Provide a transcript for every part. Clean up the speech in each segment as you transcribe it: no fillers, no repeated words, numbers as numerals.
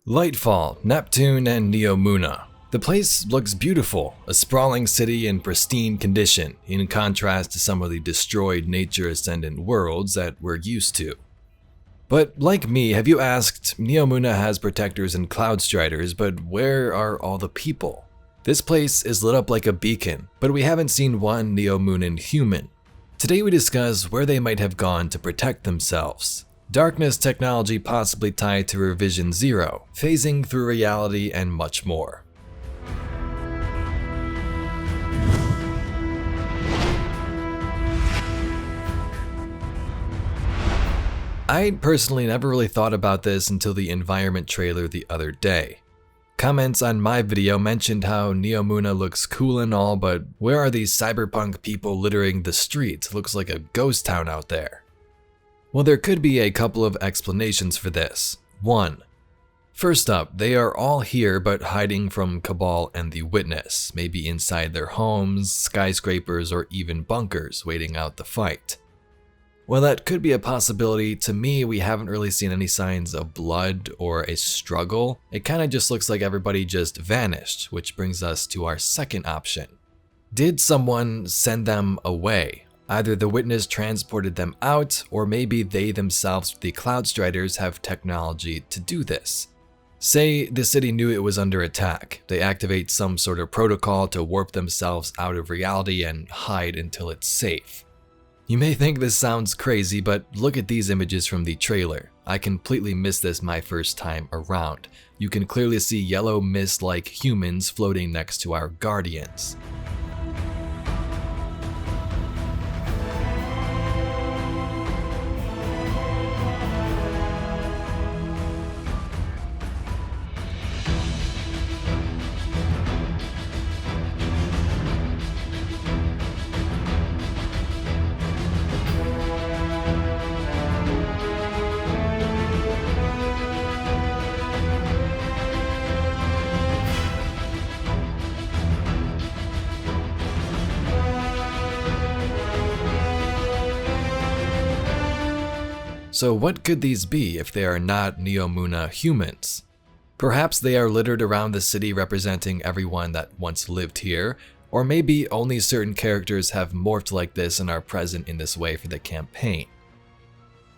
Lightfall, Neptune and Neomuna. The place looks beautiful, a sprawling city in pristine condition, in contrast to some of the destroyed nature ascendant worlds that we're used to. But like me, have you asked, Neomuna has protectors and cloud striders, but where are all the people? This place is lit up like a beacon, but we haven't seen one Neomunan Human. Today we discuss where they might have gone to protect themselves. Darkness technology possibly tied to Revision 0, phasing through reality, and much more. I personally never really thought about this until the environment trailer the other day. Comments on my video mentioned how Neomuna looks cool and all, but where are these cyberpunk people littering the streets? Looks like a ghost town out there. Well, there could be a couple of explanations for this. 1. First up, they are all here but hiding from Cabal and the Witness, maybe inside their homes, skyscrapers, or even bunkers waiting out the fight. While that could be a possibility, to me we haven't really seen any signs of blood or a struggle. It kinda just looks like everybody just vanished, which brings us to our second option. Did someone send them away? Either the Witness transported them out, or maybe they themselves, the Cloud Striders, have technology to do this. Say the city knew it was under attack. They activate some sort of protocol to warp themselves out of reality and hide until it's safe. You may think this sounds crazy, but look at these images from the trailer. I completely missed this my first time around. You can clearly see yellow mist-like humans floating next to our guardians. So what could these be if they are not Neomuna humans? Perhaps they are littered around the city representing everyone that once lived here, or maybe only certain characters have morphed like this and are present in this way for the campaign.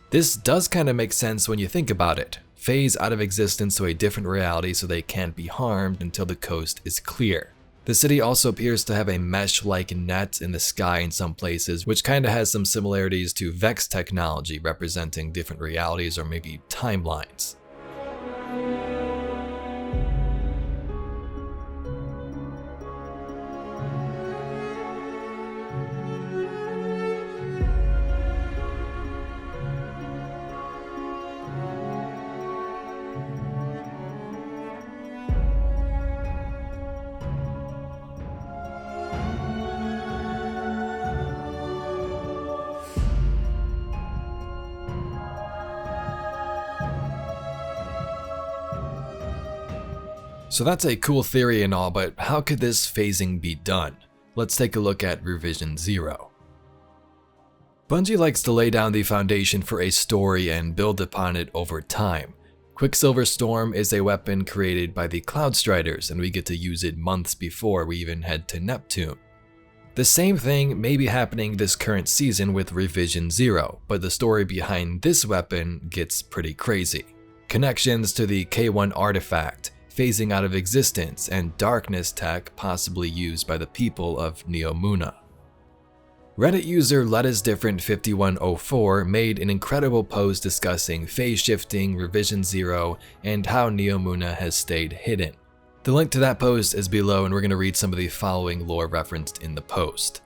This does kind of make sense when you think about it. Phase out of existence to a different reality so they can't be harmed until the coast is clear. The city also appears to have a mesh-like net in the sky in some places, which kinda has some similarities to Vex technology representing different realities or maybe timelines. So that's a cool theory and all, but how could this phasing be done? Let's take a look at Revision 0. Bungie likes to lay down the foundation for a story and build upon it over time. Quicksilver Storm is a weapon created by the Cloud Striders, and we get to use it months before we even head to Neptune. The same thing may be happening this current season with Revision 0, but the story behind this weapon gets pretty crazy. Connections to the K1 artifact, phasing out of existence, and darkness tech possibly used by the people of Neomuna. Reddit user LetUsDifferent5104 made an incredible post discussing phase shifting, Revision 0, and how Neomuna has stayed hidden. The link to that post is below, and we're going to read some of the following lore referenced in the post.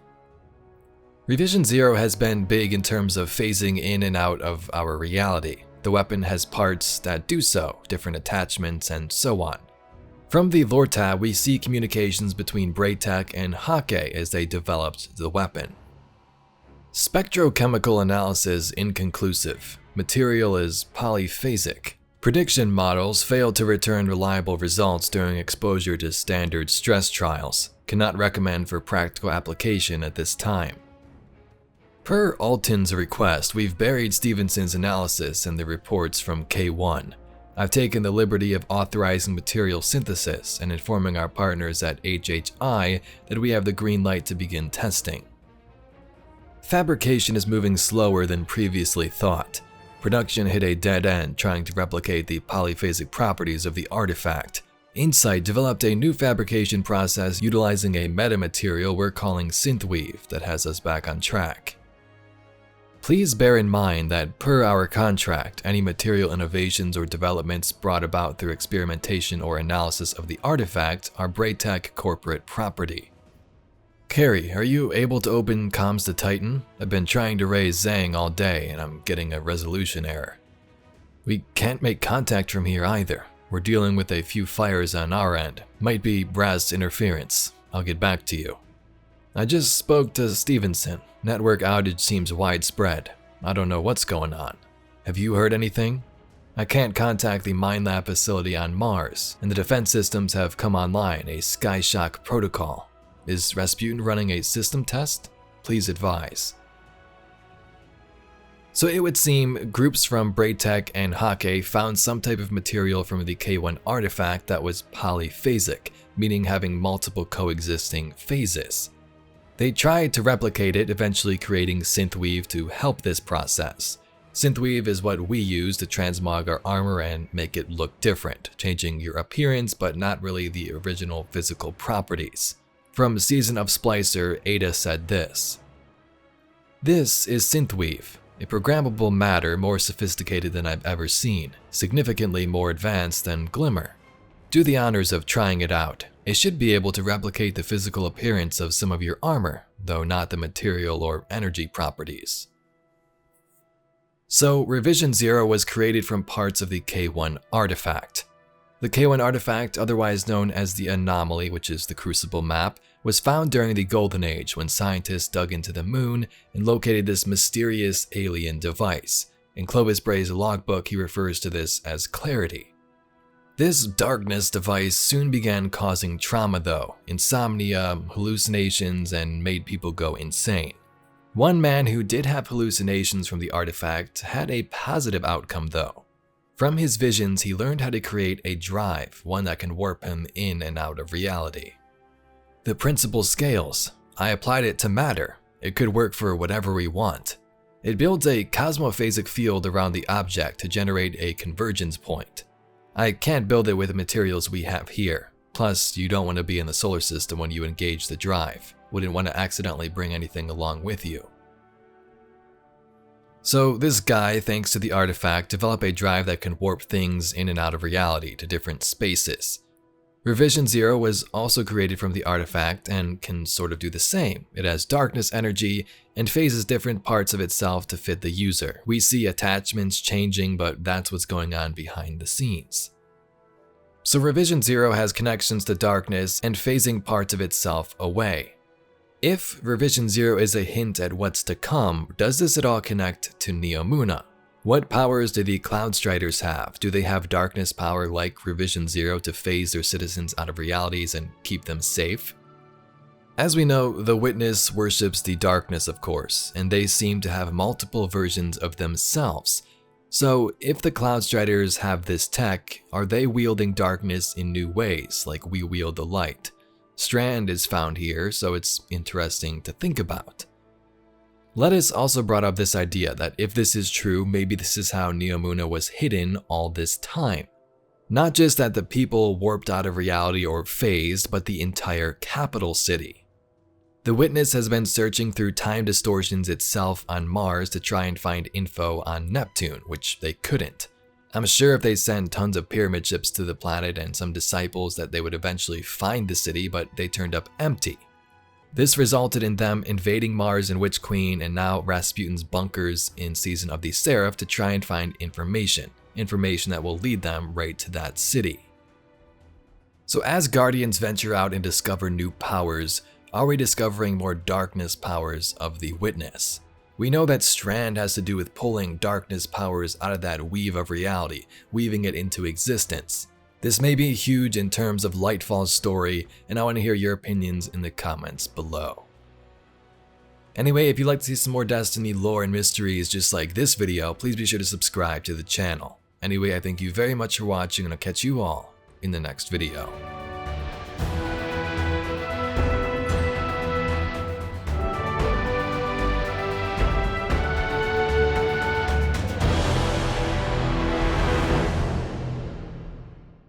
Revision 0 has been big in terms of phasing in and out of our reality. The weapon has parts that do so, different attachments, and so on. From the lore tab, we see communications between Braytech and Hake as they developed the weapon. Spectrochemical analysis inconclusive. Material is polyphasic. Prediction models failed to return reliable results during exposure to standard stress trials. Cannot recommend for practical application at this time. Per Alton's request, we've buried Stevenson's analysis and the reports from K1. I've taken the liberty of authorizing material synthesis and informing our partners at HHI that we have the green light to begin testing. Fabrication is moving slower than previously thought. Production hit a dead end trying to replicate the polyphasic properties of the artifact. Insight developed a new fabrication process utilizing a metamaterial we're calling synthweave that has us back on track. Please bear in mind that per our contract, any material innovations or developments brought about through experimentation or analysis of the artifact are Braytech corporate property. Carrie, are you able to open comms to Titan? I've been trying to raise Zhang all day and I'm getting a resolution error. We can't make contact from here either. We're dealing with a few fires on our end. Might be RAS interference. I'll get back to you. I just spoke to Stevenson. Network outage seems widespread. I don't know what's going on. Have you heard anything? I can't contact the mine lab facility on Mars, and the defense systems have come online, a Skyshock protocol. Is Rasputin running a system test? Please advise. So it would seem groups from Braytech and Hake found some type of material from the K1 artifact that was polyphasic, meaning having multiple coexisting phases. They tried to replicate it, eventually creating synthweave to help this process. Synthweave is what we use to transmog our armor and make it look different, changing your appearance but not really the original physical properties. From Season of Splicer, Ada said this: "This is synthweave, a programmable matter more sophisticated than I've ever seen, significantly more advanced than Glimmer. Do the honors of trying it out. It should be able to replicate the physical appearance of some of your armor, though not the material or energy properties." So, Revision 0 was created from parts of the K1 artifact. The K1 artifact, otherwise known as the Anomaly, which is the Crucible map, was found during the Golden Age when scientists dug into the moon and located this mysterious alien device. In Clovis Bray's logbook, he refers to this as Clarity. This darkness device soon began causing trauma though, insomnia, hallucinations, and made people go insane. One man who did have hallucinations from the artifact had a positive outcome though. From his visions, he learned how to create a drive, one that can warp him in and out of reality. The principle scales. I applied it to matter. It could work for whatever we want. It builds a cosmophasic field around the object to generate a convergence point. I can't build it with the materials we have here. Plus, you don't want to be in the solar system when you engage the drive. Wouldn't want to accidentally bring anything along with you. So this guy, thanks to the artifact, developed a drive that can warp things in and out of reality to different spaces. Revision 0 was also created from the artifact and can sort of do the same. It has darkness energy and phases different parts of itself to fit the user. We see attachments changing, but that's what's going on behind the scenes. So Revision 0 has connections to darkness and phasing parts of itself away. If Revision 0 is a hint at what's to come, does this at all connect to Neomuna? What powers do the Cloud Striders have? Do they have darkness power like Revision 0 to phase their citizens out of realities and keep them safe? As we know, the Witness worships the darkness, of course, and they seem to have multiple versions of themselves. So if the Cloud Striders have this tech, are they wielding darkness in new ways, like we wield the light? Strand is found here, so it's interesting to think about. Lettuce also brought up this idea that if this is true, maybe this is how Neomuna was hidden all this time. Not just that the people warped out of reality or phased, but the entire capital city. The Witness has been searching through time distortions itself on Mars to try and find info on Neptune, which they couldn't. I'm sure if they sent tons of pyramid ships to the planet and some disciples that they would eventually find the city, but they turned up empty. This resulted in them invading Mars and Witch Queen and now Rasputin's bunkers in Season of the Seraph to try and find information that will lead them right to that city. So as Guardians venture out and discover new powers, are we discovering more darkness powers of the Witness? We know that Strand has to do with pulling darkness powers out of that weave of reality, weaving it into existence. This may be huge in terms of Lightfall's story, and I want to hear your opinions in the comments below. Anyway, if you'd like to see some more Destiny lore and mysteries just like this video, please be sure to subscribe to the channel. Anyway, I thank you very much for watching and I'll catch you all in the next video.